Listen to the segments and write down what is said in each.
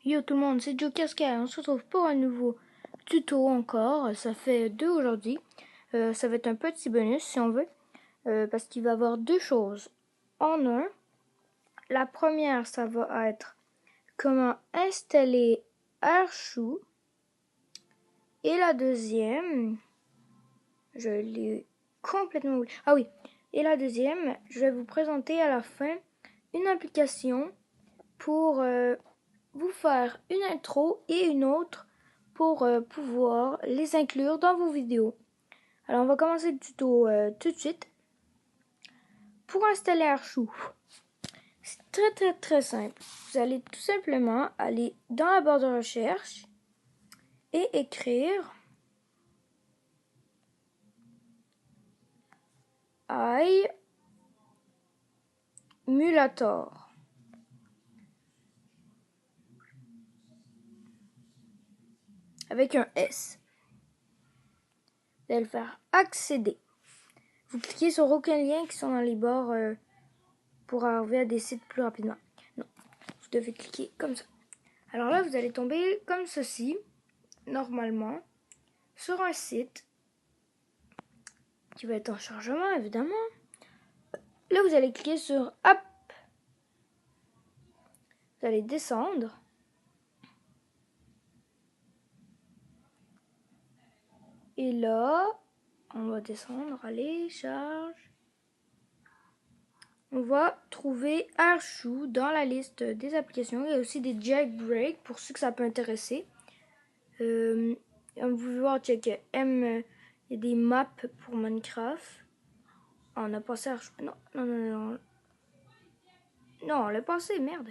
Yo tout le monde, c'est Joe Casca. On se retrouve pour un nouveau tuto encore. Ça fait 2 aujourd'hui. Ça va être un petit bonus si on veut. Parce qu'il va y avoir 2 choses en un. La première, ça va être comment installer AirShou. Et la deuxième, je l'ai complètement oublié. Ah oui, et la deuxième, je vais vous présenter à la fin une application pour vous faire une intro et une autre pour pouvoir les inclure dans vos vidéos. Alors on va commencer le tuto tout de suite. Pour installer AirShou, c'est très simple. Vous allez tout simplement aller dans la barre de recherche et écrire iMulator. Avec un S. Vous allez le faire accéder. Vous cliquez sur aucun lien qui sont dans les barres pour arriver à des sites plus rapidement. Non, vous devez cliquer comme ça. Alors là, vous allez tomber comme ceci, normalement, sur un site qui va être en chargement, évidemment. Là, vous allez cliquer sur App. Vous allez descendre. Et là, on va descendre, allez, charge. On va trouver AirShou dans la liste des applications. Il y a aussi des jailbreaks pour ceux que ça peut intéresser. Vous pouvez voir, check, il y a des maps pour Minecraft. Ah, on a passé AirShou. Non. Non, on l'a passé, merde.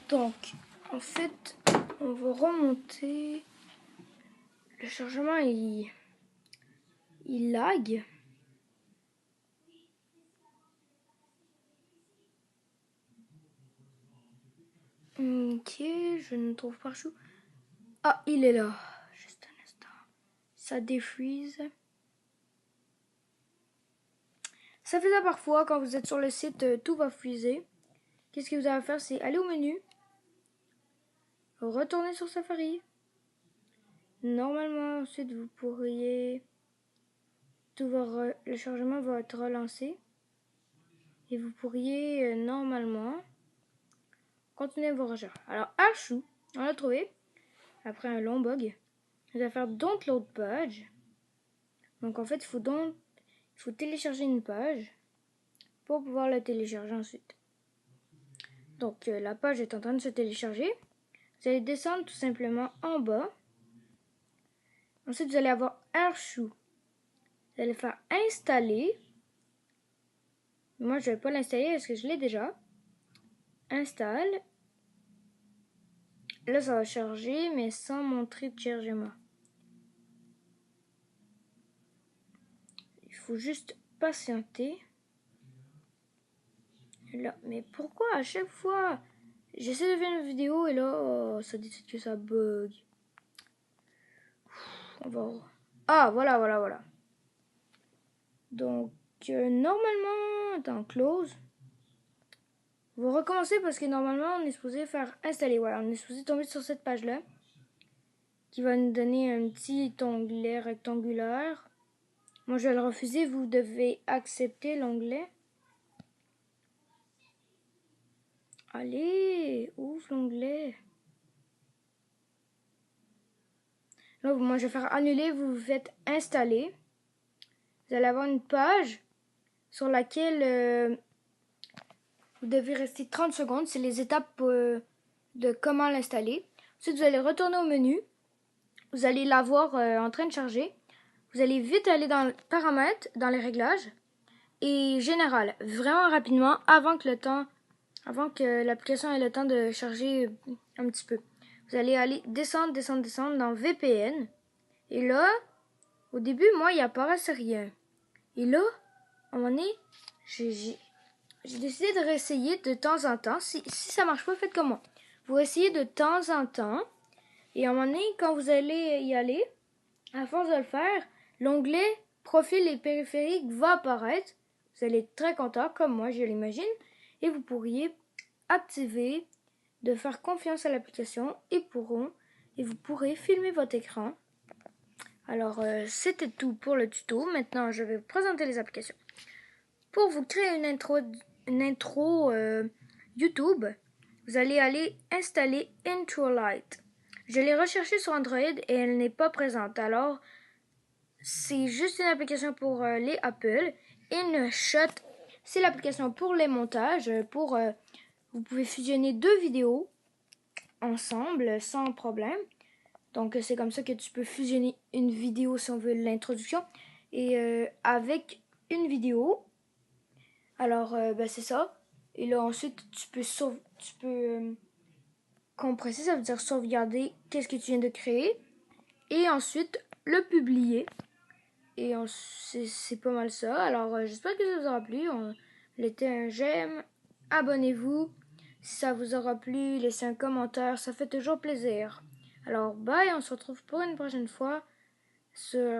Donc, en fait, on va remonter. Le chargement, il lag. Ok, je ne trouve pas AirShou. Ah, il est là. Juste un instant. Ça défreeze. Ça fait ça parfois quand vous êtes sur le site, tout va freezer. Qu'est-ce que vous avez à faire? C'est aller au menu. Retourner sur Safari. Normalement, ensuite, vous pourriez... le chargement va être relancé. Et vous pourriez, normalement, continuer vos recherches. Alors, AirShou, on l'a trouvé. Après un long bug. Vous allez faire Don't Load Page. Donc, en fait, il faut télécharger une page pour pouvoir la télécharger ensuite. Donc, la page est en train de se télécharger. Vous allez descendre tout simplement en bas. Ensuite, vous allez avoir AirShou. Vous allez faire installer. Moi, je ne vais pas l'installer parce que je l'ai déjà. Installe. Là, ça va charger, mais sans montrer de chargement. Il faut juste patienter. Là, mais pourquoi à chaque fois j'essaie de faire une vidéo et là, ça décide que ça bug. On va... Ah, voilà. Donc, normalement, dans Close, vous recommencez parce que normalement, on est supposé faire installer. Voilà, on est supposé tomber sur cette page-là qui va nous donner un petit onglet rectangulaire. Moi, je vais le refuser. Vous devez accepter l'onglet. Allez, ouvre l'onglet. Là, moi, je vais faire annuler. Vous faites installer. Vous allez avoir une page sur laquelle vous devez rester 30 secondes. C'est les étapes de comment l'installer. Ensuite, vous allez retourner au menu. Vous allez l'avoir en train de charger. Vous allez vite aller dans paramètres, dans les réglages. Et général, vraiment rapidement, avant que l'application ait le temps de charger un petit peu. Vous allez aller descendre dans VPN. Et là, au début, moi, il apparaissait rien. Et là, à un moment donné, j'ai décidé de réessayer de temps en temps. Si ça marche pas, faites comme moi. Vous essayez de temps en temps. Et à un moment donné, quand vous allez y aller, À force de le faire, l'onglet Profil et périphérique va apparaître. Vous allez être très content, comme moi, je l'imagine. Et vous pourriez activer de faire confiance à l'application et vous pourrez filmer votre écran. Alors, c'était tout pour le tuto. Maintenant, je vais vous présenter les applications. Pour vous créer une intro YouTube, vous allez aller installer Introlight. Je l'ai recherchée sur Android et elle n'est pas présente. Alors, c'est juste une application pour les Apple. InShot, c'est l'application pour les montages. Vous pouvez fusionner deux vidéos ensemble sans problème. Donc, c'est comme ça que tu peux fusionner une vidéo, si on veut, l'introduction, et avec une vidéo. Alors, c'est ça. Et là, ensuite, tu peux compresser, ça veut dire sauvegarder qu'est-ce que tu viens de créer. Et ensuite, le publier. Et c'est pas mal ça. Alors, j'espère que ça vous aura plu. Mettez un j'aime, abonnez-vous. Si ça vous aura plu, laissez un commentaire, ça fait toujours plaisir. Alors, bye, on se retrouve pour une prochaine fois sur